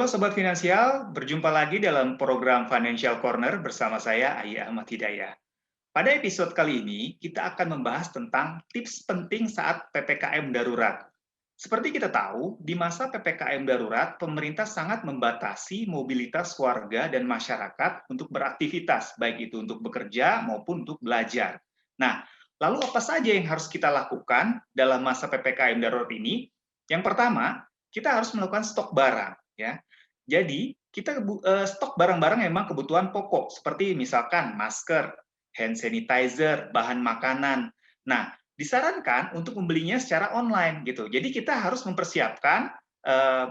Halo Sobat Finansial, berjumpa lagi dalam program Financial Corner bersama saya, Ayi Ahmad Hidayah. Pada episode kali ini, kita akan membahas tentang tips penting saat PPKM darurat. Seperti kita tahu, di masa PPKM darurat, pemerintah sangat membatasi mobilitas warga dan masyarakat untuk beraktivitas, baik itu untuk bekerja maupun untuk belajar. Nah, lalu apa saja yang harus kita lakukan dalam masa PPKM darurat ini? Yang pertama, kita harus melakukan stok barang, ya. Jadi, kita stok barang-barang memang kebutuhan pokok, seperti misalkan masker, hand sanitizer, bahan makanan. Nah, disarankan untuk membelinya secara online gitu. Jadi kita harus mempersiapkan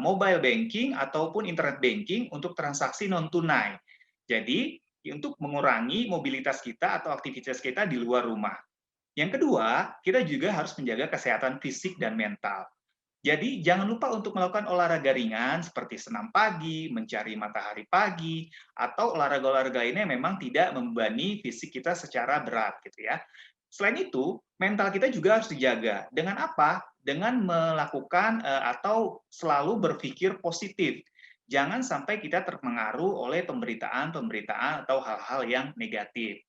mobile banking ataupun internet banking untuk transaksi non tunai. Jadi untuk mengurangi mobilitas kita atau aktivitas kita di luar rumah. Yang kedua, kita juga harus menjaga kesehatan fisik dan mental. Jadi jangan lupa untuk melakukan olahraga ringan seperti senam pagi, mencari matahari pagi, atau olahraga-olahraga lainnya memang tidak membebani fisik kita secara berat gitu ya. Selain itu, mental kita juga harus dijaga. Dengan apa? Dengan melakukan atau selalu berpikir positif. Jangan sampai kita terpengaruh oleh pemberitaan-pemberitaan atau hal-hal yang negatif.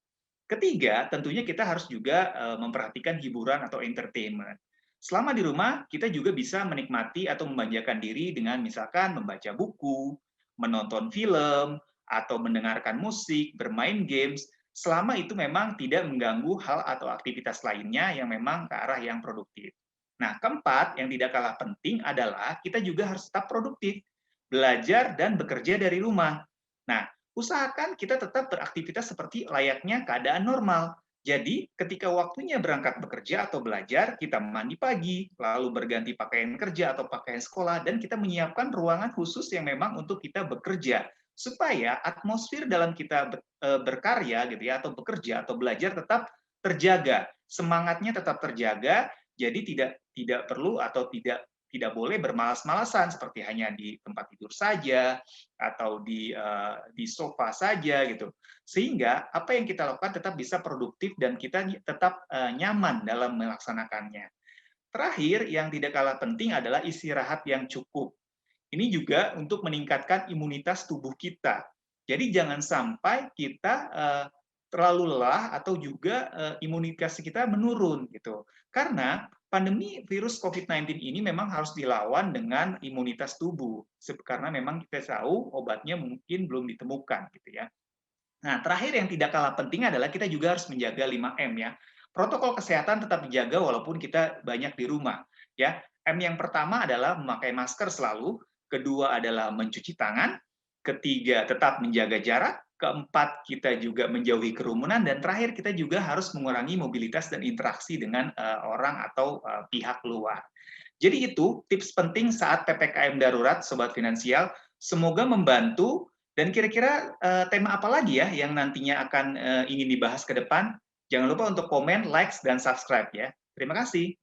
Ketiga, tentunya kita harus juga memperhatikan hiburan atau entertainment. Selama di rumah, kita juga bisa menikmati atau memanjakan diri dengan misalkan membaca buku, menonton film, atau mendengarkan musik, bermain games, selama itu memang tidak mengganggu hal atau aktivitas lainnya yang memang ke arah yang produktif. Nah, keempat, yang tidak kalah penting adalah kita juga harus tetap produktif, belajar dan bekerja dari rumah. Nah, usahakan kita tetap beraktivitas seperti layaknya keadaan normal. Jadi, ketika waktunya berangkat bekerja atau belajar, kita mandi pagi, lalu berganti pakaian kerja atau pakaian sekolah, dan kita menyiapkan ruangan khusus yang memang untuk kita bekerja, supaya atmosfer dalam kita berkarya gitu ya, atau bekerja atau belajar tetap terjaga, semangatnya tetap terjaga, jadi tidak perlu atau tidak boleh bermalas-malasan seperti hanya di tempat tidur saja atau di sofa saja gitu. Sehingga apa yang kita lakukan tetap bisa produktif dan kita tetap nyaman dalam melaksanakannya. Terakhir, yang tidak kalah penting adalah istirahat yang cukup. Ini juga untuk meningkatkan imunitas tubuh kita. Jadi jangan sampai kita terlalu lelah atau juga imunitas kita menurun gitu. Karena pandemi virus COVID-19 ini memang harus dilawan dengan imunitas tubuh. Karena memang kita tahu obatnya mungkin belum ditemukan gitu ya. Nah, terakhir yang tidak kalah penting adalah kita juga harus menjaga 5M ya. Protokol kesehatan tetap dijaga walaupun kita banyak di rumah. Ya, M yang pertama adalah memakai masker selalu, kedua adalah mencuci tangan, ketiga tetap menjaga jarak, keempat kita juga menjauhi kerumunan, dan terakhir kita juga harus mengurangi mobilitas dan interaksi dengan orang atau pihak luar. Jadi itu tips penting saat PPKM darurat, Sobat Finansial. Semoga membantu. Dan kira-kira tema apa lagi ya yang nantinya akan ingin dibahas ke depan? Jangan lupa untuk komen, like, dan subscribe ya. Terima kasih.